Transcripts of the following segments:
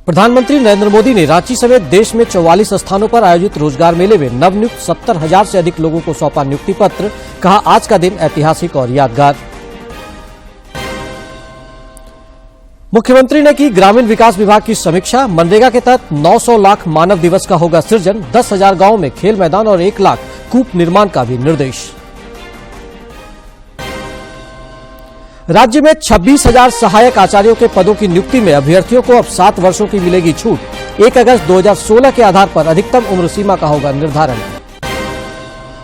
प्रधानमंत्री नरेंद्र मोदी ने रांची समेत देश में 44 स्थानों पर आयोजित रोजगार मेले में नवनियुक्त 70,000 से अधिक लोगों को सौंपा नियुक्ति पत्र। कहा, आज का दिन ऐतिहासिक और यादगार। मुख्यमंत्री ने की ग्रामीण विकास विभाग की समीक्षा। मनरेगा के तहत 900 लाख मानव दिवस का होगा सृजन। 10,000 गांवों में खेल मैदान और 1 लाख कूप निर्माण का भी निर्देश। राज्य में 26,000 सहायक आचार्यों के पदों की नियुक्ति में अभ्यर्थियों को अब 7 वर्षों की मिलेगी छूट। 1 अगस्त 2016 के आधार पर अधिकतम उम्र सीमा का होगा निर्धारण।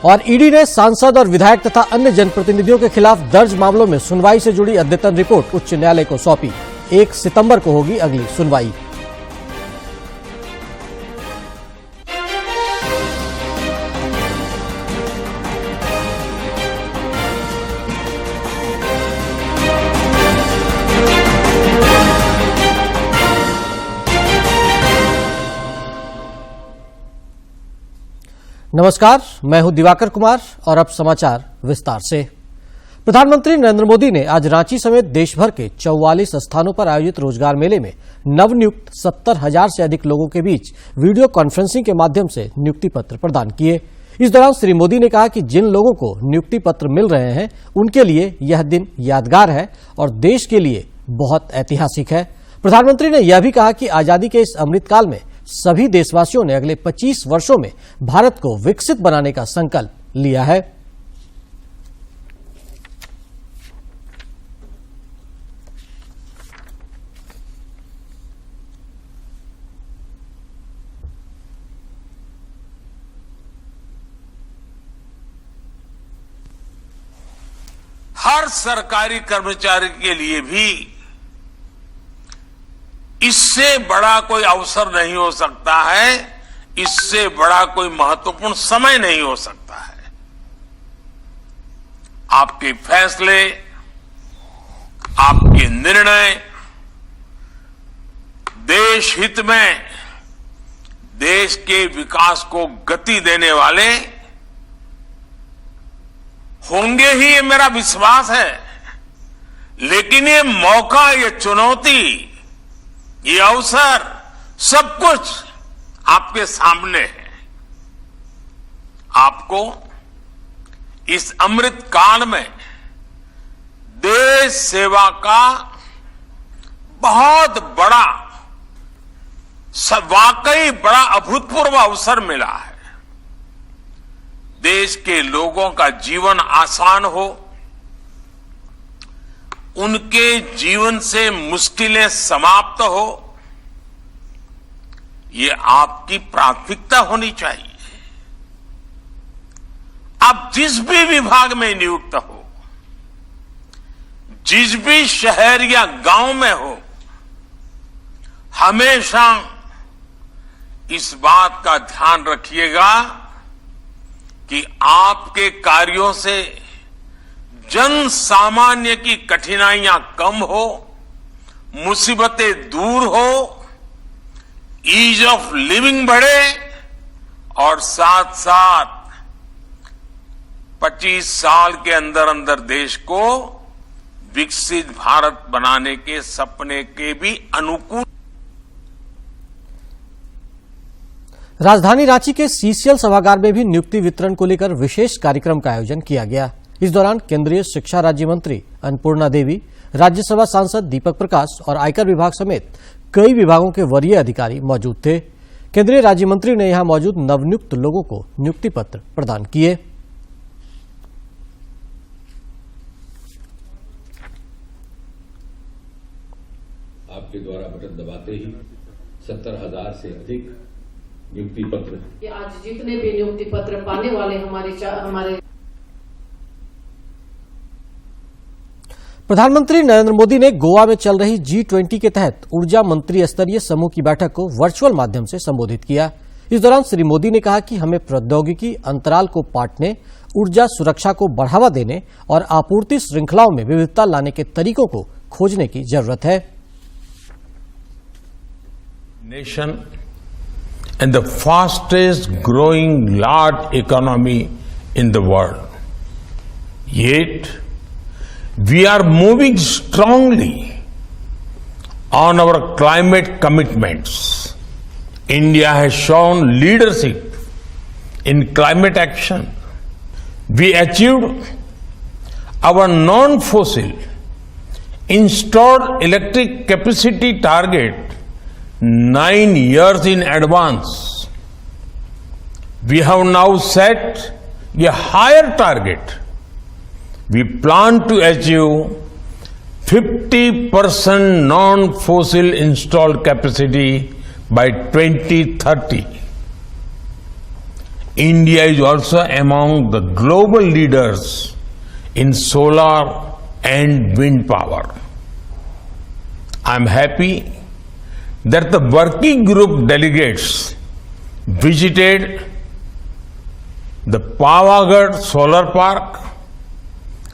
और ईडी ने सांसद और विधायक तथा अन्य जनप्रतिनिधियों के खिलाफ दर्ज मामलों में सुनवाई से जुड़ी अद्यतन रिपोर्ट उच्च न्यायालय को सौंपी। 1 सितंबर को होगी अगली सुनवाई। नमस्कार, मैं हूं दिवाकर कुमार और अब समाचार विस्तार से। प्रधानमंत्री नरेंद्र मोदी ने आज रांची समेत देश भर के 44 स्थानों पर आयोजित रोजगार मेले में नवनियुक्त 70,000 से अधिक लोगों के बीच वीडियो कॉन्फ्रेंसिंग के माध्यम से नियुक्ति पत्र प्रदान किए। इस दौरान श्री मोदी ने कहा कि जिन लोगों को नियुक्ति पत्र मिल रहे हैं उनके लिए यह दिन यादगार है और देश के लिए बहुत ऐतिहासिक है। प्रधानमंत्री ने यह भी कहा कि आजादी के इस अमृतकाल में सभी देशवासियों ने अगले 25 वर्षों में भारत को विकसित बनाने का संकल्प लिया है। हर सरकारी कर्मचारी के लिए भी इससे बड़ा कोई अवसर नहीं हो सकता है, इससे बड़ा कोई महत्वपूर्ण समय नहीं हो सकता है। आपके फैसले, आपके निर्णय देश हित में, देश के विकास को गति देने वाले होंगे ही, ये मेरा विश्वास है। लेकिन ये मौका, ये चुनौती, ये अवसर, सब कुछ आपके सामने है। आपको इस अमृत काल में देश सेवा का बहुत बड़ा, वाकई बड़ा अभूतपूर्व अवसर मिला है। देश के लोगों का जीवन आसान हो, उनके जीवन से मुश्किलें समाप्त हो, ये आपकी प्राथमिकता होनी चाहिए। आप जिस भी विभाग में नियुक्त हो, जिस भी शहर या गांव में हो, हमेशा इस बात का ध्यान रखिएगा कि आपके कार्यों से जन सामान्य की कठिनाइयां कम हो, मुसीबतें दूर हो, ईज ऑफ लिविंग बढ़े और साथ साथ 25 साल के अंदर अंदर देश को विकसित भारत बनाने के सपने के भी अनुकूल। राजधानी रांची के सीसीएल सभागार में भी नियुक्ति वितरण को लेकर विशेष कार्यक्रम का आयोजन किया गया। इस दौरान केंद्रीय शिक्षा राज्य मंत्री अन्नपूर्णा देवी, राज्यसभा सांसद दीपक प्रकाश और आयकर विभाग समेत कई विभागों के वरीय अधिकारी मौजूद थे। केंद्रीय राज्य मंत्री ने यहां मौजूद नवनियुक्त लोगों को नियुक्ति पत्र प्रदान किए। आपके द्वारा बटन दबाते ही 70,000 से अधिक नियुक्ति पत्र, आज जितने भी नियुक्ति पत्र पाने वाले हमारे प्रधानमंत्री नरेंद्र मोदी ने गोवा में चल रही G20 के तहत ऊर्जा मंत्री स्तरीय समूह की बैठक को वर्चुअल माध्यम से संबोधित किया। इस दौरान श्री मोदी ने कहा कि हमें प्रौद्योगिकी अंतराल को पाटने, ऊर्जा सुरक्षा को बढ़ावा देने और आपूर्ति श्रृंखलाओं में विविधता लाने के तरीकों को खोजने की जरूरत है। Nation and the fastest growing large economy in the world. Yet, we are moving strongly On our climate commitments, India has shown leadership in climate action. We achieved our non-fossil installed electric capacity target 9 years in advance. We have now set a higher target. We plan to achieve 50% non-fossil installed capacity by 2030. India is also among the global leaders in solar and wind power. I am happy that the working group delegates visited the Pavagadh Solar Park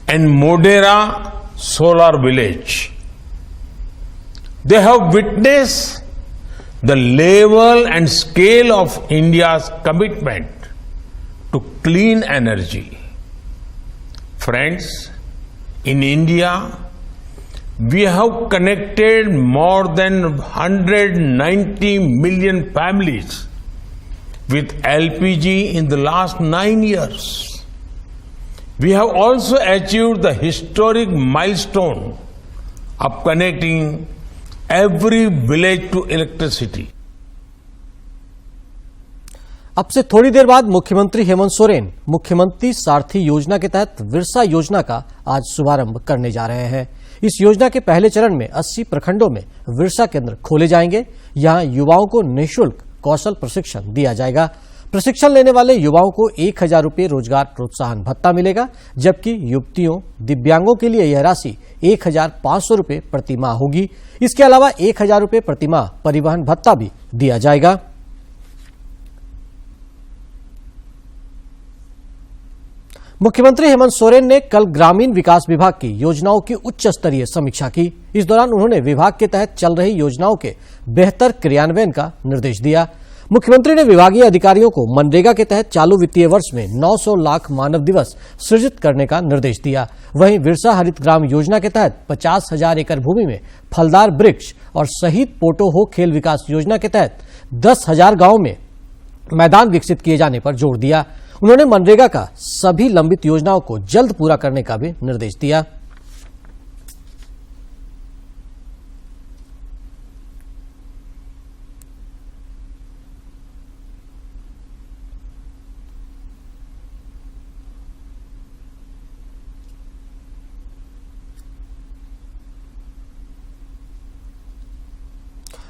and Modera Solar Village. They have witnessed the level and scale of India's commitment to clean energy. Friends, in India, we have connected more than 190 million families with LPG in the last 9 years. We have also achieved the historic milestone of connecting every village to electricity. अब से थोड़ी देर बाद मुख्यमंत्री हेमंत सोरेन मुख्यमंत्री सारथी योजना के तहत विरसा योजना का आज शुभारंभ करने जा रहे हैं। इस योजना के पहले चरण में 80 प्रखंडों में विरसा केंद्र खोले जाएंगे। यहां युवाओं को निःशुल्क कौशल प्रशिक्षण दिया जाएगा। प्रशिक्षण लेने वाले युवाओं को 1000 रुपये रोजगार प्रोत्साहन भत्ता मिलेगा, जबकि युवतियों दिव्यांगों के लिए यह राशि 1500 रुपये प्रतिमाह होगी। इसके अलावा 1000 रुपये प्रतिमाह परिवहन भत्ता भी दिया जाएगा। मुख्यमंत्री हेमंत सोरेन ने कल ग्रामीण विकास विभाग की योजनाओं की उच्च स्तरीय समीक्षा की। इस दौरान उन्होंने विभाग के तहत चल रही योजनाओं के बेहतर क्रियान्वयन का निर्देश दिया। मुख्यमंत्री ने विभागीय अधिकारियों को मनरेगा के तहत चालू वित्तीय वर्ष में 900 लाख मानव दिवस सृजित करने का निर्देश दिया। वहीं विरसा हरित ग्राम योजना के तहत 50,000 एकड़ भूमि में फलदार वृक्ष और शहीद पोटो हो खेल विकास योजना के तहत 10,000 गांवों में मैदान विकसित किए जाने पर जोर दिया। उन्होंने मनरेगा का सभी लंबित योजनाओं को जल्द पूरा करने का भी निर्देश दिया।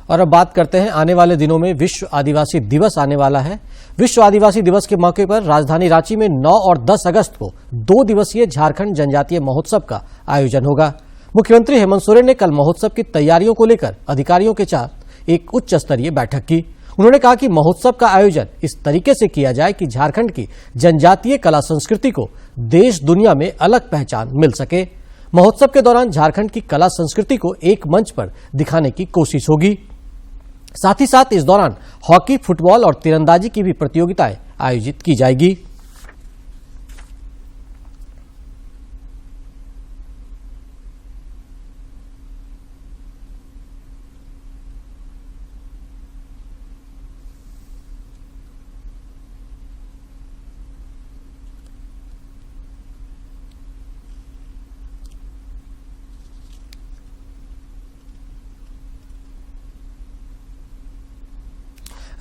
और अब बात करते हैं आने वाले दिनों में विश्व आदिवासी दिवस आने वाला है। विश्व आदिवासी दिवस के मौके पर राजधानी रांची में 9 और 10 अगस्त को 2 दिवसीय झारखंड जनजातीय महोत्सव का आयोजन होगा। मुख्यमंत्री हेमंत सोरेन ने कल महोत्सव की तैयारियों को लेकर अधिकारियों के साथ एक उच्च स्तरीय बैठक की। उन्होंने कहा कि महोत्सव का आयोजन इस तरीके से किया जाए कि झारखंड की जनजातीय कला संस्कृति को देश दुनिया में अलग पहचान मिल सके। महोत्सव के दौरान झारखंड की कला संस्कृति को एक मंच पर दिखाने की कोशिश होगी। साथ ही साथ इस दौरान हॉकी, फुटबॉल और तीरंदाजी की भी प्रतियोगिताएं आयोजित की जाएगी।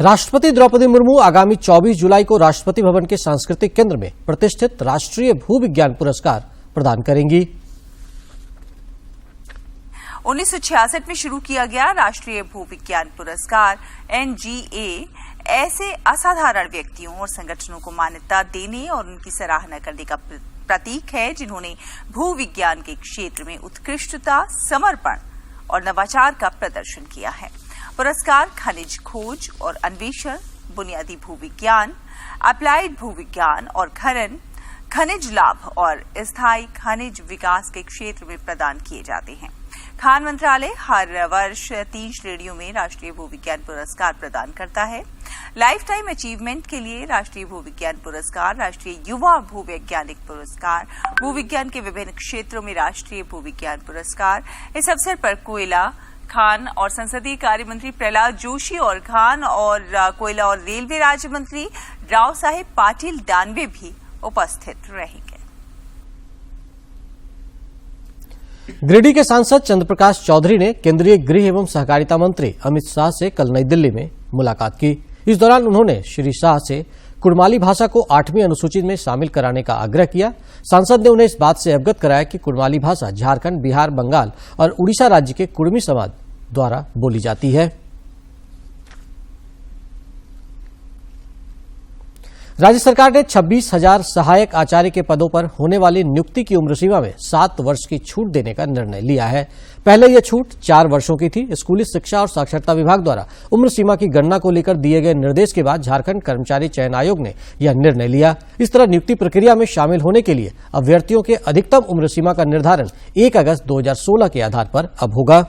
राष्ट्रपति द्रौपदी मुर्मू आगामी 24 जुलाई को राष्ट्रपति भवन के सांस्कृतिक केंद्र में प्रतिष्ठित राष्ट्रीय भूविज्ञान पुरस्कार प्रदान करेंगी। 1966 में शुरू किया गया राष्ट्रीय भूविज्ञान पुरस्कार NGA ऐसे असाधारण व्यक्तियों और संगठनों को मान्यता देने और उनकी सराहना करने का प्रतीक है जिन्होंने भूविज्ञान के क्षेत्र में उत्कृष्टता, समर्पण और नवाचार का प्रदर्शन किया है। पुरस्कार खनिज खोज और अन्वेषण, बुनियादी भूविज्ञान, अप्लाइड भूविज्ञान और खनन, खनिज लाभ और स्थायी खनिज विकास के क्षेत्र में प्रदान किए जाते हैं। खान मंत्रालय हर वर्ष 3 श्रेणियों में राष्ट्रीय भूविज्ञान पुरस्कार प्रदान करता है। लाइफ टाइम अचीवमेंट के लिए राष्ट्रीय भूविज्ञान पुरस्कार, राष्ट्रीय युवा भूवैज्ञानिक पुरस्कार, भूविज्ञान के विभिन्न क्षेत्रों में राष्ट्रीय भूविज्ञान पुरस्कार। इस अवसर पर कोयला, खान और संसदीय कार्य मंत्री प्रहलाद जोशी और खान और कोयला और रेलवे राज्य मंत्री राव साहेब पाटिल दानवे भी उपस्थित रहेंगे। गिरिडीह के सांसद चंद्रप्रकाश चौधरी ने केंद्रीय गृह एवं सहकारिता मंत्री अमित शाह से कल नई दिल्ली में मुलाकात की। इस दौरान उन्होंने श्री शाह से कुड़माली भाषा को 8वीं अनुसूची में शामिल कराने का आग्रह किया। सांसद ने उन्हें इस बात से अवगत कराया कि कुड़माली भाषा झारखंड, बिहार, बंगाल और उड़ीसा राज्य के कुड़मी समाज द्वारा बोली जाती है। राज्य सरकार ने 26,000 सहायक आचार्य के पदों पर होने वाली नियुक्ति की उम्र सीमा में 7 वर्ष की छूट देने का निर्णय लिया है। पहले यह छूट 4 वर्षों की थी। स्कूली शिक्षा और साक्षरता विभाग द्वारा उम्र सीमा की गणना को लेकर दिए गए निर्देश के बाद झारखंड कर्मचारी चयन आयोग ने यह निर्णय लिया। इस तरह नियुक्ति प्रक्रिया में शामिल होने के लिए अभ्यर्थियों के अधिकतम उम्र सीमा का निर्धारण 1 अगस्त 2016 के आधार पर अब होगा।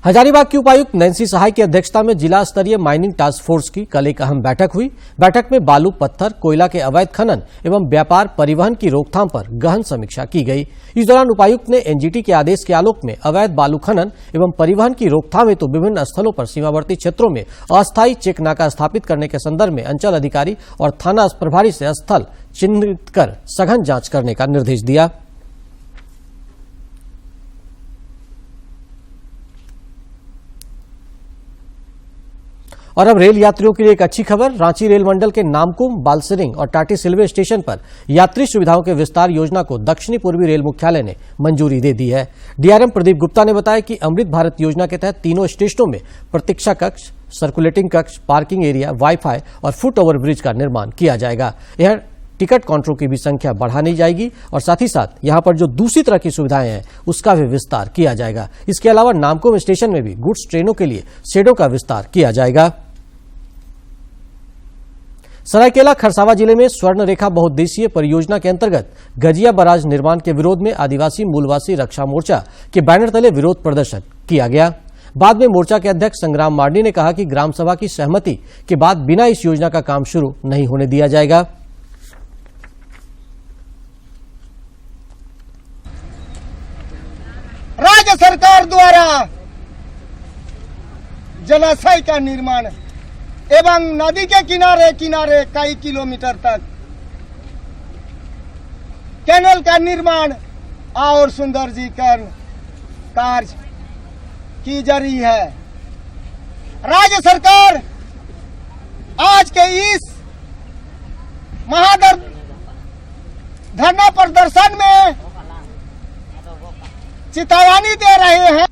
हजारीबाग की उपायुक्त नैन्सी सहाय की अध्यक्षता में जिला स्तरीय माइनिंग टास्क फोर्स की कल एक अहम बैठक हुई। बैठक में बालू, पत्थर, कोयला के अवैध खनन एवं व्यापार परिवहन की रोकथाम पर गहन समीक्षा की गई। इस दौरान उपायुक्त ने एनजीटी के आदेश के आलोक में अवैध बालू खनन एवं परिवहन की रोकथाम हेतु विभिन्न स्थलों पर सीमावर्ती क्षेत्रों में अस्थायी चेक नाका स्थापित करने के संदर्भ में अंचल अधिकारी और थाना प्रभारी से स्थल चिन्हित कर सघन जांच करने का निर्देश दिया। और अब रेल यात्रियों के लिए एक अच्छी खबर। रांची रेल मंडल के नामकुम, बालसरिंग और टाटी सिलवे स्टेशन पर यात्री सुविधाओं के विस्तार योजना को दक्षिणी पूर्वी रेल मुख्यालय ने मंजूरी दे दी है। डीआरएम प्रदीप गुप्ता ने बताया कि अमृत भारत योजना के तहत तीनों स्टेशनों में प्रतीक्षा कक्ष, सर्कुलेटिंग कक्ष, पार्किंग एरिया, वाईफाई और फुट ओवर ब्रिज का निर्माण किया जाएगा। यह टिकट काउंटरों की भी संख्या बढ़ानी जाएगी और साथ ही साथ यहां पर जो दूसरी तरह की सुविधाएं हैं उसका भी विस्तार किया जाएगा। इसके अलावा नामकुम स्टेशन में भी गुड्स ट्रेनों के लिए शेडों का विस्तार किया जाएगा। सरायकेला खरसावां जिले में स्वर्ण रेखा बहुउद्देशीय परियोजना के अंतर्गत गजिया बराज निर्माण के विरोध में आदिवासी मूलवासी रक्षा मोर्चा के बैनर तले विरोध प्रदर्शन किया गया। बाद में मोर्चा के अध्यक्ष संग्राम मार्डी ने कहा कि ग्राम सभा की सहमति के बाद बिना इस योजना का काम शुरू नहीं होने दिया जाएगा। राज्य सरकार द्वारा जलाशय का निर्माण एवं नदी के किनारे किनारे कई किलोमीटर तक कैनल का निर्माण और सुंदरीकरण कार्य की जा रही है। राज्य सरकार आज के इस धरना प्रदर्शन में चेतावनी दे रहे हैं।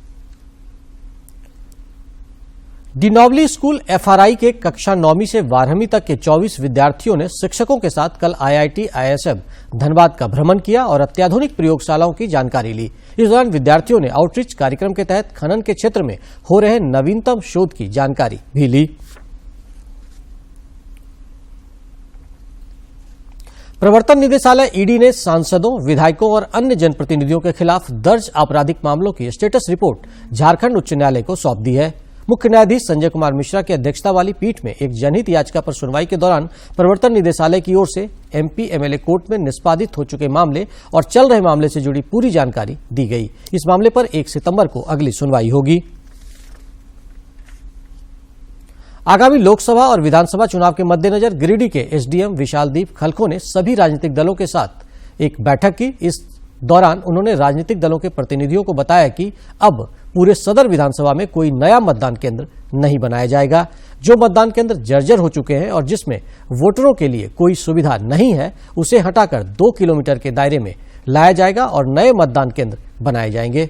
डिनोवली स्कूल एफआरआई के कक्षा 9वीं से 12वीं तक के 24 विद्यार्थियों ने शिक्षकों के साथ कल आईआईटी आईएसएम धनबाद का भ्रमण किया और अत्याधुनिक प्रयोगशालाओं की जानकारी ली। इस दौरान विद्यार्थियों ने आउटरीच कार्यक्रम के तहत खनन के क्षेत्र में हो रहे नवीनतम शोध की जानकारी भी ली। प्रवर्तन निदेशालय ईडी ने सांसदों, विधायकों और अन्य जनप्रतिनिधियों के खिलाफ दर्ज आपराधिक मामलों की स्टेटस रिपोर्ट झारखंड उच्च न्यायालय को सौंप दी है। मुख्य न्यायाधीश संजय कुमार मिश्रा की अध्यक्षता वाली पीठ में एक जनहित याचिका पर सुनवाई के दौरान प्रवर्तन निदेशालय की ओर से एमपी एमएलए कोर्ट में निष्पादित हो चुके मामले और चल रहे मामले से जुड़ी पूरी जानकारी दी गई। इस मामले पर 1 सितंबर को अगली सुनवाई होगी। आगामी लोकसभा और विधानसभा चुनाव के मद्देनजर गिरिडीह के एसडीएम विशालदीप खलखो ने सभी राजनीतिक दलों के साथ एक बैठक की। इस दौरान उन्होंने राजनीतिक दलों के प्रतिनिधियों को बताया कि अब पूरे सदर विधानसभा में कोई नया मतदान केंद्र नहीं बनाया जाएगा। जो मतदान केंद्र जर्जर हो चुके हैं और जिसमें वोटरों के लिए कोई सुविधा नहीं है उसे हटाकर 2 किलोमीटर के दायरे में लाया जाएगा और नए मतदान केंद्र बनाए जाएंगे।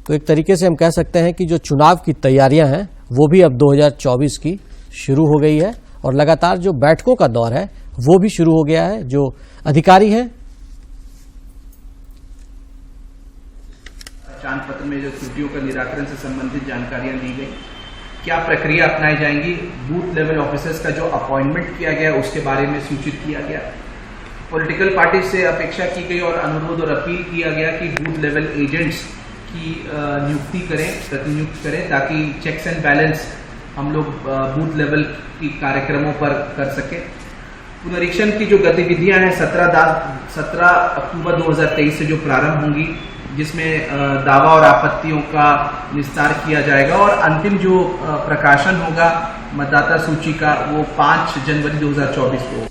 तो एक तरीके से हम कह सकते हैं कि जो चुनाव की तैयारियां हैं वो भी अब 2024 की शुरू हो गई है और लगातार जो बैठकों का दौर है वो भी शुरू हो गया है। जो अधिकारी हैं चांद पत्र में जो त्रुटियों का निराकरण से संबंधित जानकारियां दी गई, क्या प्रक्रिया अपनाई जाएंगी, बूथ लेवल ऑफिसर्स का जो अपॉइंटमेंट किया गया उसके बारे में सूचित किया गया। पॉलिटिकल पार्टी से अपेक्षा की गई और अनुरोध और अपील किया गया कि बूथ लेवल एजेंट्स की नियुक्ति करें, प्रतिनियुक्त करें ताकि चेक्स एंड बैलेंस हम लोग बूथ लेवल की कार्यक्रमों पर कर सके। पुनरीक्षण की जो गतिविधियां हैं 17 अक्टूबर 2023 से जो प्रारंभ होंगी, जिसमें दावा और आपत्तियों का निस्तार किया जाएगा और अंतिम जो प्रकाशन होगा मतदाता सूची का वो 5 जनवरी 2024 को।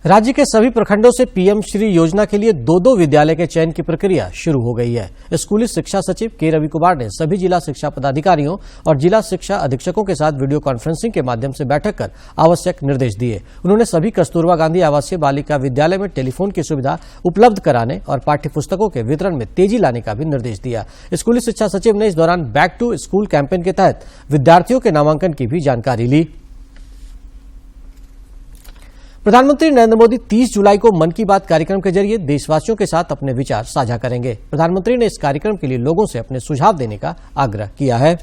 राज्य के सभी प्रखंडों से पीएम श्री योजना के लिए 2-2 विद्यालय के चयन की प्रक्रिया शुरू हो गई है। स्कूली शिक्षा सचिव के रवि कुमार ने सभी जिला शिक्षा पदाधिकारियों और जिला शिक्षा अधीक्षकों के साथ वीडियो कॉन्फ्रेंसिंग के माध्यम से बैठक कर आवश्यक निर्देश दिए। उन्होंने सभी कस्तूरबा गांधी आवासीय बालिका विद्यालय में टेलीफोन की सुविधा उपलब्ध कराने और पाठ्य पुस्तकों के वितरण में तेजी लाने का भी निर्देश दिया। स्कूली शिक्षा सचिव ने इस दौरान बैक टू स्कूल कैंपेन के तहत विद्यार्थियों के नामांकन की भी जानकारी ली। प्रधानमंत्री नरेंद्र मोदी 30 जुलाई को मन की बात कार्यक्रम के जरिए देशवासियों के साथ अपने विचार साझा करेंगे। प्रधानमंत्री ने इस कार्यक्रम के लिए लोगों से अपने सुझाव देने का आग्रह किया है।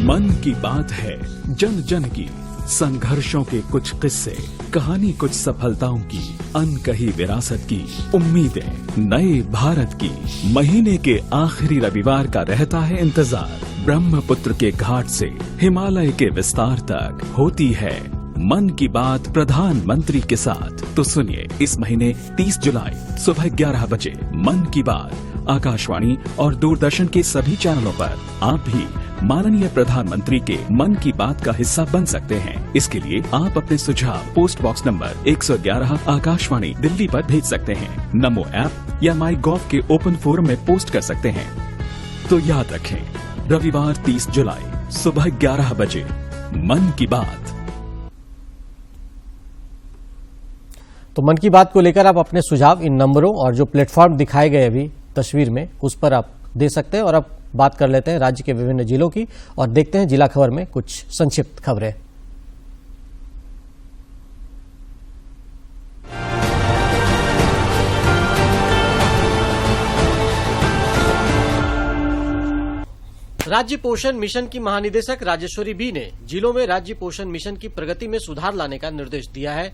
मन की बात है जन जन की, संघर्षों के कुछ किस्से, कहानी कुछ सफलताओं की, अनकही विरासत की, उम्मीदें नए भारत की। महीने के आखिरी रविवार का रहता है इंतजार। ब्रह्मपुत्र के घाट से हिमालय के विस्तार तक होती है मन की बात प्रधानमंत्री के साथ। तो सुनिए, इस महीने 30 जुलाई सुबह 11 बजे मन की बात आकाशवाणी और दूरदर्शन के सभी चैनलों पर। आप भी माननीय प्रधानमंत्री के मन की बात का हिस्सा बन सकते हैं। इसके लिए आप अपने सुझाव post box number 111 Akashvani Delhi पर भेज सकते हैं। नमो ऐप या माई गॉव के ओपन फोरम में पोस्ट कर सकते हैं। तो याद रखें, रविवार 30 जुलाई सुबह 11 बजे मन की बात। तो मन की बात को लेकर आप अपने सुझाव इन नंबरों और जो प्लेटफॉर्म दिखाए गए अभी तस्वीर में उस पर आप दे सकते हैं। और अब बात कर लेते हैं राज्य के विभिन्न जिलों की और देखते हैं जिला खबर में कुछ संक्षिप्त खबरें। राज्य पोषण मिशन की महानिदेशक राजेश्वरी बी ने जिलों में राज्य पोषण मिशन की प्रगति में सुधार लाने का निर्देश दिया है।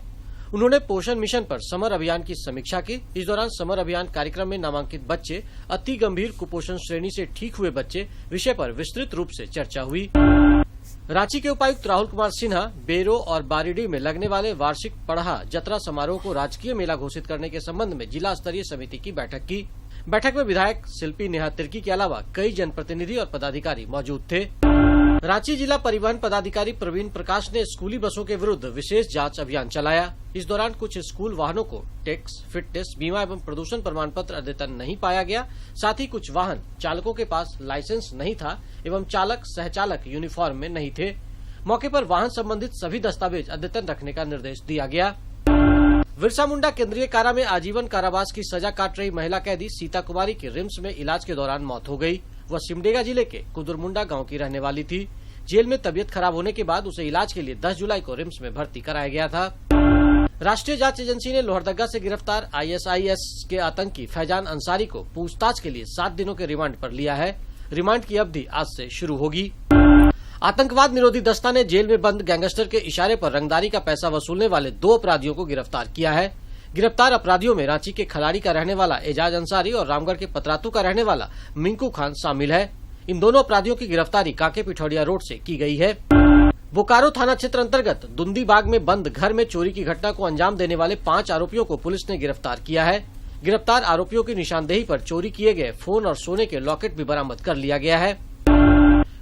उन्होंने पोषण मिशन पर समर अभियान की समीक्षा की। इस दौरान समर अभियान कार्यक्रम में नामांकित बच्चे, अति गंभीर कुपोषण श्रेणी से ठीक हुए बच्चे विषय पर विस्तृत रूप से चर्चा हुई। रांची के उपायुक्त राहुल कुमार सिन्हा बेरो और बारीडीह में लगने वाले वार्षिक पढ़ा जतरा समारोह को राजकीय मेला घोषित करने के संबंध में जिला स्तरीय समिति की बैठक की। बैठक में विधायक शिल्पी नेहा तिर्की के अलावा कई जनप्रतिनिधि और पदाधिकारी मौजूद थे। रांची जिला परिवहन पदाधिकारी प्रवीण प्रकाश ने स्कूली बसों के विरुद्ध विशेष जांच अभियान चलाया। इस दौरान कुछ स्कूल वाहनों को टैक्स, फिटनेस, बीमा एवं प्रदूषण प्रमाण पत्र अद्यतन नहीं पाया गया। साथ ही कुछ वाहन चालकों के पास लाइसेंस नहीं था एवं चालक सहचालक यूनिफॉर्म में नहीं थे। मौके पर वाहन संबंधित सभी दस्तावेज अद्यतन रखने का निर्देश दिया गया। बिरसा मुंडा केंद्रीय कारा में आजीवन कारावास की सजा काट रही महिला कैदी सीता कुमारी की रिम्स में इलाज के दौरान मौत हो गई। वह सिमडेगा जिले के कुदुरमुंडा गांव की रहने वाली थी। जेल में तबियत खराब होने के बाद उसे इलाज के लिए 10 जुलाई को रिम्स में भर्ती कराया गया था। राष्ट्रीय जांच एजेंसी ने लोहरदगा से गिरफ्तार ISIS के आतंकी फैजान अंसारी को पूछताछ के लिए 7 दिनों के रिमांड पर लिया है। रिमांड की अवधि आज से शुरू होगी। आतंकवाद निरोधी दस्ता ने जेल में बंद गैंगस्टर के इशारे पर रंगदारी का पैसा वसूलने वाले 2 अपराधियों को गिरफ्तार किया है। गिरफ्तार अपराधियों में रांची के खलाड़ी का रहने वाला एजाज अंसारी और रामगढ़ के पतरातू का रहने वाला मिंकू खान शामिल है। इन दोनों अपराधियों की गिरफ्तारी कांके पिठौड़िया रोड से की गई है। बोकारो थाना क्षेत्र अंतर्गत दुंदी बाग में बंद घर में चोरी की घटना को अंजाम देने वाले 5 आरोपियों को पुलिस ने गिरफ्तार किया है। गिरफ्तार आरोपियों की निशानदेही पर चोरी किए गए फोन और सोने के लॉकेट भी बरामद कर लिया गया है।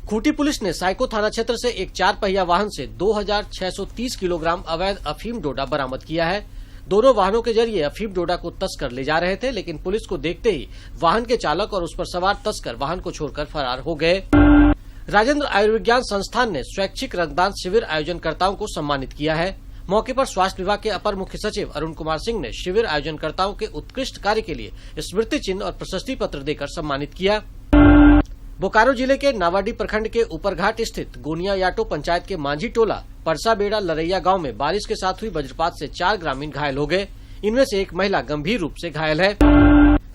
खूंटी पुलिस ने साइको थाना क्षेत्र से एक 4 पहिया वाहन से 2630 किलोग्राम अवैध अफीम डोडा बरामद किया है। दोनों वाहनों के जरिए अफीम डोडा को तस्कर ले जा रहे थे, लेकिन पुलिस को देखते ही वाहन के चालक और उस पर सवार तस्कर वाहन को छोड़कर फरार हो गए। राजेंद्र आयुर्विज्ञान संस्थान ने स्वैच्छिक रक्तदान शिविर आयोजनकर्ताओं को सम्मानित किया है। मौके पर स्वास्थ्य विभाग के अपर मुख्य सचिव अरुण कुमार सिंह ने शिविर आयोजनकर्ताओं के उत्कृष्ट कार्य के लिए स्मृति चिन्ह और प्रशस्ति पत्र देकर सम्मानित किया। बोकारो जिले के नावाडी प्रखंड के ऊपरघाट स्थित गोनिया याटो पंचायत के मांझी टोला परसा बेड़ा लरैया गांव में बारिश के साथ हुई वज्रपात से 4 ग्रामीण घायल हो गए। इनमें से एक महिला गंभीर रूप से घायल है।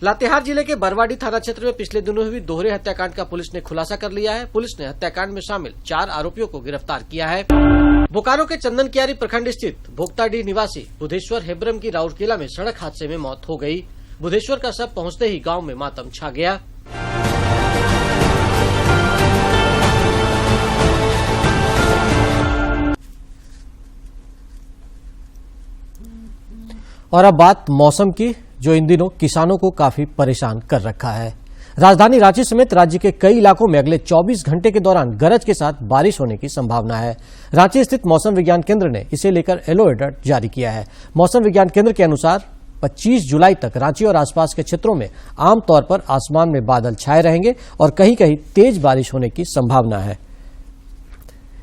लातेहार जिले के बरवाडी थाना क्षेत्र में पिछले दिनों हुई दोहरे हत्याकांड का पुलिस ने खुलासा कर लिया है। पुलिस ने हत्याकांड में शामिल 4 आरोपियों को गिरफ्तार किया है। बोकारो के चंदनकियारी प्रखंड स्थित भोक्ताडीह निवासी बुधेश्वर हेब्रम की राउरकेला में सड़क हादसे में मौत हो गई। बुधेश्वर का शव पहुंचते ही गांव में मातम छा गया। और अब बात मौसम की, जो इन दिनों किसानों को काफी परेशान कर रखा है। राजधानी रांची समेत राज्य के कई इलाकों में अगले 24 घंटे के दौरान गरज के साथ बारिश होने की संभावना है। रांची स्थित मौसम विज्ञान केंद्र ने इसे लेकर येलो अलर्ट जारी किया है। मौसम विज्ञान केंद्र के अनुसार 25 जुलाई तक रांची और आसपास के क्षेत्रों में आमतौर पर आसमान में बादल छाए रहेंगे और कहीं कहीं तेज बारिश होने की संभावना है।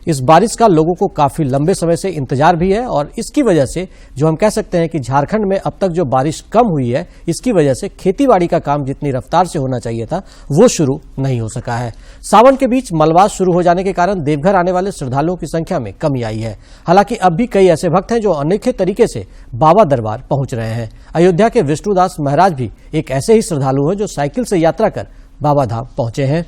इस बारिश का लोगों को काफी लंबे समय से इंतजार भी है और इसकी वजह से जो हम कह सकते हैं कि झारखंड में अब तक जो बारिश कम हुई है, इसकी वजह से खेतीबाड़ी का काम जितनी रफ्तार से होना चाहिए था वो शुरू नहीं हो सका है। सावन के बीच मलमास शुरू हो जाने के कारण देवघर आने वाले श्रद्धालुओं की संख्या में कमी आई है। हालांकि अब भी कई ऐसे भक्त हैं जो अनोखे तरीके से बाबा दरबार पहुंच रहे हैं। अयोध्या के विष्णुदास महाराज भी एक ऐसे ही श्रद्धालु हैं जो साइकिल से यात्रा कर बाबा धाम पहुंचे हैं।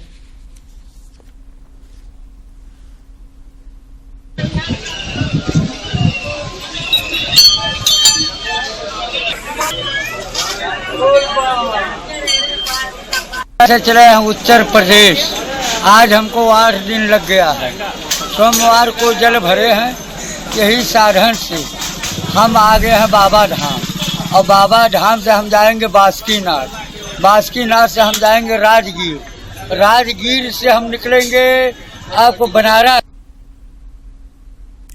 से चले हैं उत्तर प्रदेश। आज हमको 8 दिन लग गया है। सोमवार को जल भरे हैं, यही साधन से हम आ गए हैं बाबा धाम और बाबा धाम से हम जाएंगे बासुकीनाथ। बासुकीनाथ से हम जाएंगे राजगीर। राजगीर से हम निकलेंगे आपको बनारस।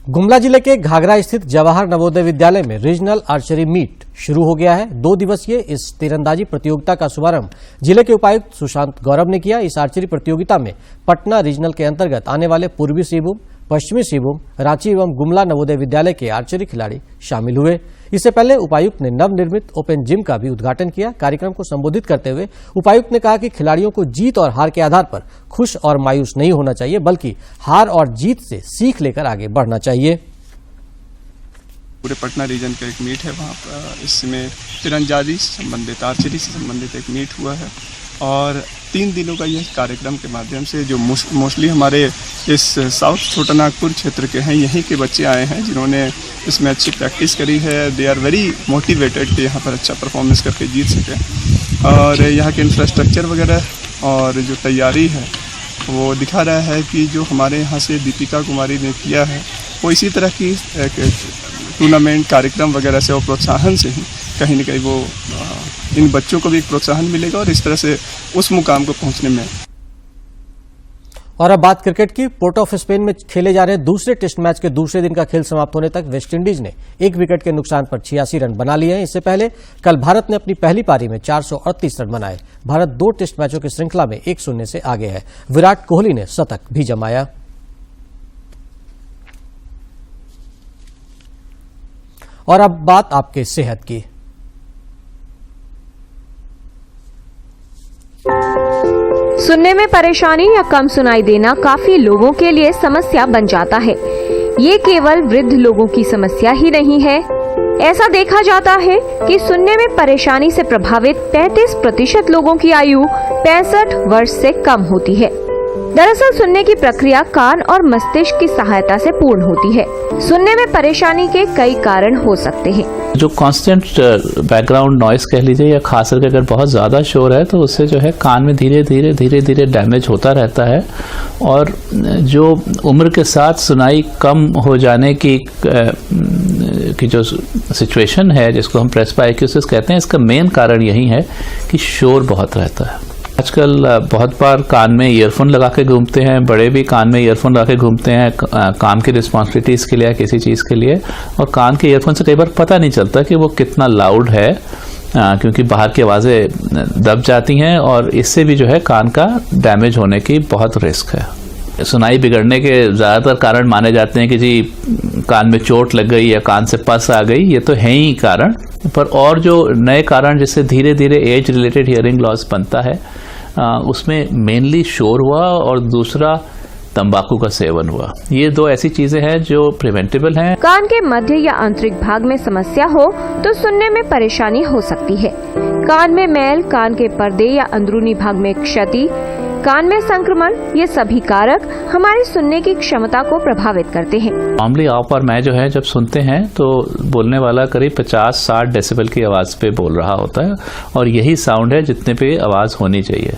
गुमला जिले के घाघरा स्थित जवाहर नवोदय विद्यालय में रीजनल आर्चरी मीट शुरू हो गया है। 2 दिवसीय इस तीरंदाजी प्रतियोगिता का शुभारंभ जिले के उपायुक्त सुशांत गौरव ने किया। इस आर्चरी प्रतियोगिता में पटना रीजनल के अंतर्गत आने वाले पूर्वी सिंहभूम, पश्चिमी सिंहभूम, रांची एवं गुमला नवोदय विद्यालय के आर्चरी खिलाड़ी शामिल हुए। इससे पहले उपायुक्त ने नवनिर्मित ओपन जिम का भी उद्घाटन किया। कार्यक्रम को संबोधित करते हुए उपायुक्त ने कहा कि खिलाड़ियों को जीत और हार के आधार पर खुश और मायूस नहीं होना चाहिए, बल्कि हार और जीत से सीख लेकर आगे बढ़ना चाहिए। पूरे पटना रीजन का एक मीट है, वहाँ पर इसमें तीरंदाजी से संबंधित, आर्चरी से संबंधित एक मीट हुआ है और 3 दिनों का यह कार्यक्रम के माध्यम से जो मोस्टली हमारे इस साउथ छोटानागपुर क्षेत्र के हैं, यहीं के बच्चे आए हैं जिन्होंने इसमें अच्छी प्रैक्टिस करी है। दे आर वेरी मोटिवेटेड कि यहाँ पर अच्छा परफॉर्मेंस करके जीत सकें और यहाँ के इंफ्रास्ट्रक्चर वगैरह और जो तैयारी है वो दिखा रहा है कि जो हमारे यहाँ से दीपिका कुमारी ने किया है वो इसी तरह की टूर्नामेंट कार्यक्रम वगैरह से और प्रोत्साहन से ही कहीं न कहीं वो इन बच्चों को भी एक प्रोत्साहन मिलेगा और इस तरह से उस मुकाम को पहुंचने में। और अब बात क्रिकेट की। पोर्ट ऑफ स्पेन में खेले जा रहे दूसरे टेस्ट मैच के दूसरे दिन का खेल समाप्त होने तक वेस्टइंडीज ने 1 विकेट के नुकसान पर 86 रन बना लिए हैं। इससे पहले कल भारत ने अपनी पहली पारी में 438 रन बनाए। भारत 2 टेस्ट मैचों की श्रृंखला में 1-0 से आगे है। विराट कोहली ने शतक भी जमाया। और अब बात आपके सेहत की। सुनने में परेशानी या कम सुनाई देना काफी लोगों के लिए समस्या बन जाता है। ये केवल वृद्ध लोगों की समस्या ही नहीं है। ऐसा देखा जाता है कि सुनने में परेशानी से प्रभावित 35% लोगों की आयु 65 वर्ष से कम होती है। दरअसल सुनने की प्रक्रिया कान और मस्तिष्क की सहायता से पूर्ण होती है। सुनने में परेशानी के कई कारण हो सकते हैं। जो कांस्टेंट बैकग्राउंड नॉइस कह लीजिए या खास करके अगर बहुत ज़्यादा शोर है तो उससे जो है कान में धीरे धीरे डैमेज होता रहता है और जो उम्र के साथ सुनाई कम हो जाने की जो सिचुएशन है जिसको हम प्रेस्बाइक्यूसिस कहते हैं, इसका मेन कारण यही है कि शोर बहुत रहता है। आजकल बहुत बार कान में ईयरफोन लगा के घूमते हैं, बड़े भी कान में ईयरफोन लगा के घूमते हैं काम की रिस्पॉन्सिबिलिटीज़ के लिए या किसी चीज़ के लिए, और कान के ईयरफोन से कई बार पता नहीं चलता कि वो कितना लाउड है क्योंकि बाहर की आवाज़ें दब जाती हैं और इससे भी जो है कान का डैमेज होने की बहुत रिस्क है। सुनाई बिगड़ने के ज़्यादातर कारण माने जाते हैं कि जी कान में चोट लग गई या कान से पस आ गई, ये तो है ही कारण, पर और जो नए कारण जिससे धीरे धीरे एज रिलेटेड हियरिंग लॉस बनता है उसमें मेनली शोर हुआ और दूसरा तंबाकू का सेवन हुआ। ये 2 ऐसी चीजें हैं जो प्रिवेंटेबल हैं। कान के मध्य या आंतरिक भाग में समस्या हो तो सुनने में परेशानी हो सकती है। कान में मैल, कान के पर्दे या अंदरूनी भाग में क्षति, कान में संक्रमण, ये सभी कारक हमारी सुनने की क्षमता को प्रभावित करते हैं। नॉर्मली आप और मैं जो है जब सुनते हैं तो बोलने वाला करीब 50-60 डेसिबल की आवाज पे बोल रहा होता है और यही साउंड है जितने पे आवाज होनी चाहिए।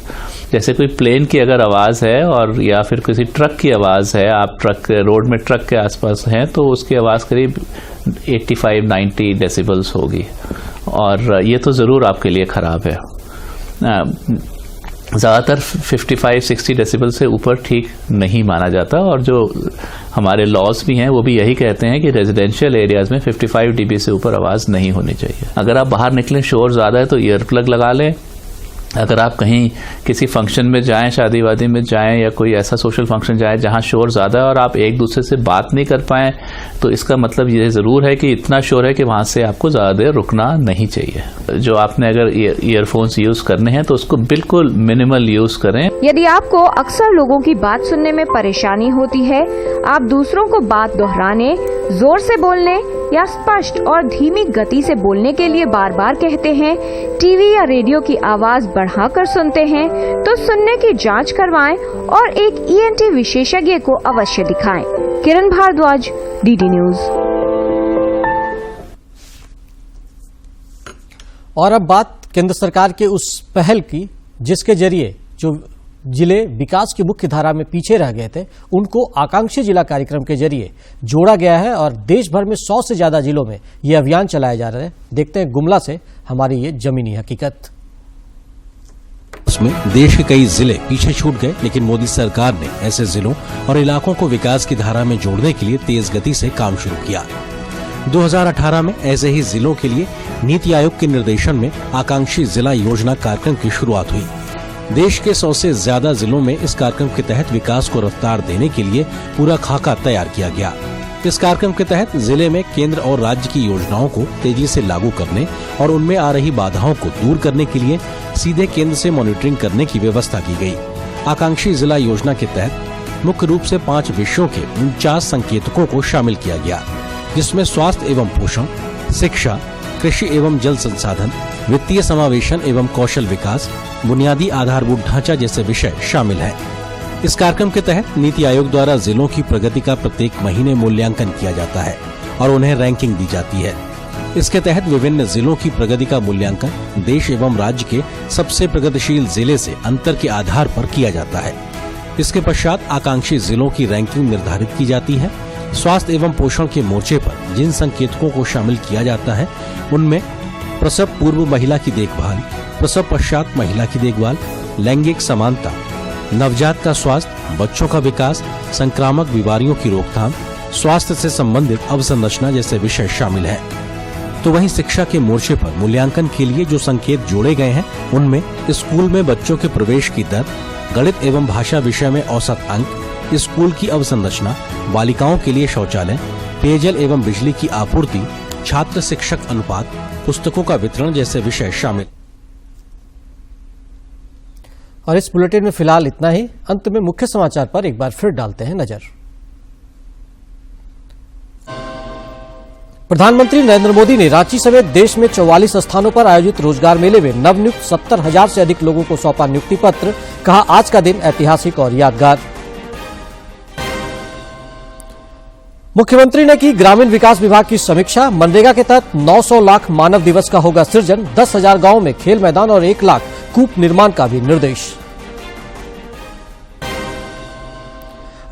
जैसे कोई प्लेन की अगर आवाज है और या फिर किसी ट्रक की आवाज है, आप ट्रक रोड में ट्रक के आसपास हैं तो उसकी आवाज करीब 85-90 डेसिबल्स होगी और ये तो जरूर आपके लिए खराब है। ज़्यादातर 55-60 डेसिबल से ऊपर ठीक नहीं माना जाता और जो हमारे लॉज भी हैं वो भी यही कहते हैं कि रेजिडेंशियल एरियाज में 55 dB से ऊपर आवाज़ नहीं होनी चाहिए। अगर आप बाहर निकलें शोर ज़्यादा है तो ईयर प्लग लगा लें। अगर आप कहीं किसी फंक्शन में जाएं, शादी वादी में जाएं या कोई ऐसा सोशल फंक्शन जाएं जहां शोर ज़्यादा है और आप एक दूसरे से बात नहीं कर पाएं तो इसका मतलब ये ज़रूर है कि इतना शोर है कि वहां से आपको ज़्यादा देर रुकना नहीं चाहिए। जो आपने अगर ईयरफोन्स यूज़ करने हैं तो उसको बिल्कुल मिनिमल यूज़ करें। यदि आपको अक्सर लोगों की बात सुनने में परेशानी होती है, आप दूसरों को बात दोहराने, जोर से बोलने या स्पष्ट और धीमी गति से बोलने के लिए बार बार कहते हैं, टीवी या रेडियो की आवाज बढ़ाकर सुनते हैं, तो सुनने की जांच करवाएं और एक ENT विशेषज्ञ को अवश्य दिखाएं। किरण भारद्वाज, DD न्यूज। और अब बात केंद्र सरकार के उस पहल की जिसके जरिए जो जिले विकास की मुख्य धारा में पीछे रह गए थे उनको आकांक्षी जिला कार्यक्रम के जरिए जोड़ा गया है और देश भर में 100 से ज्यादा जिलों में ये अभियान चलाया जा रहा है। देखते हैं गुमला से हमारी ये जमीनी हकीकत। उसमें देश के कई जिले पीछे छूट गए, लेकिन मोदी सरकार ने ऐसे जिलों और इलाकों को विकास की धारा में जोड़ने के लिए तेज गति से काम शुरू किया। 2018 में ऐसे ही जिलों के लिए नीति आयोग के निर्देशन में आकांक्षी जिला योजना कार्यक्रम की शुरुआत हुई। देश के 100 से ज्यादा जिलों में इस कार्यक्रम के तहत विकास को रफ्तार देने के लिए पूरा खाका तैयार किया गया। इस कार्यक्रम के तहत जिले में केंद्र और राज्य की योजनाओं को तेजी से लागू करने और उनमें आ रही बाधाओं को दूर करने के लिए सीधे केंद्र से मॉनिटरिंग करने की व्यवस्था की गई। आकांक्षी जिला योजना के तहत मुख्य रूप से 5 विषयों के 49 संकेतकों को शामिल किया गया, जिसमें स्वास्थ्य एवं पोषण, शिक्षा, कृषि एवं जल संसाधन, वित्तीय समावेशन एवं कौशल विकास, बुनियादी आधारभूत ढांचा जैसे विषय शामिल हैं। इस कार्यक्रम के तहत नीति आयोग द्वारा जिलों की प्रगति का प्रत्येक महीने मूल्यांकन किया जाता है और उन्हें रैंकिंग दी जाती है। इसके तहत विभिन्न जिलों की प्रगति का मूल्यांकन देश एवं राज्य के सबसे प्रगतिशील जिले से अंतर के आधार पर किया जाता है। इसके पश्चात आकांक्षी जिलों की रैंकिंग निर्धारित की जाती है। स्वास्थ्य एवं पोषण के मोर्चे पर जिन संकेतकों को शामिल किया जाता है उनमें प्रसव पूर्व महिला की देखभाल, प्रसव पश्चात महिला की देखभाल, लैंगिक समानता, नवजात का स्वास्थ्य, बच्चों का विकास, संक्रामक बीमारियों की रोकथाम, स्वास्थ्य से संबंधित अवसंरचना जैसे विषय शामिल हैं। तो वहीं शिक्षा के मोर्चे पर मूल्यांकन के लिए जो संकेत जोड़े गए हैं उनमें स्कूल में बच्चों के प्रवेश की दर, गणित एवं भाषा विषय में औसत अंक, स्कूल की अवसंरचना, बालिकाओं के लिए शौचालय, पेयजल एवं बिजली की आपूर्ति, छात्र शिक्षक अनुपात, पुस्तकों का वितरण जैसे विषय शामिल। और इस बुलेटिन में फिलहाल इतना ही। अंत में मुख्य समाचार पर एक बार फिर डालते हैं नजर। प्रधानमंत्री नरेंद्र मोदी ने रांची समेत देश में 44 स्थानों पर आयोजित रोजगार मेले में नवनियुक्त 70,000 से अधिक लोगों को सौंपा नियुक्ति पत्र। कहा, आज का दिन ऐतिहासिक और यादगार। मुख्यमंत्री ने की ग्रामीण विकास विभाग की समीक्षा। मनरेगा के तहत 900 लाख मानव दिवस का होगा सृजन। 10,000 गांवों में खेल मैदान और 1 लाख कूप निर्माण का भी निर्देश।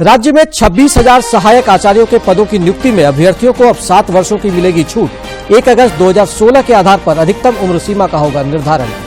राज्य में 26,000 सहायक आचार्यों के पदों की नियुक्ति में अभ्यर्थियों को अब 7 वर्षों की मिलेगी छूट। 1 अगस्त 2016 के आधार पर अधिकतम उम्र सीमा का होगा निर्धारण।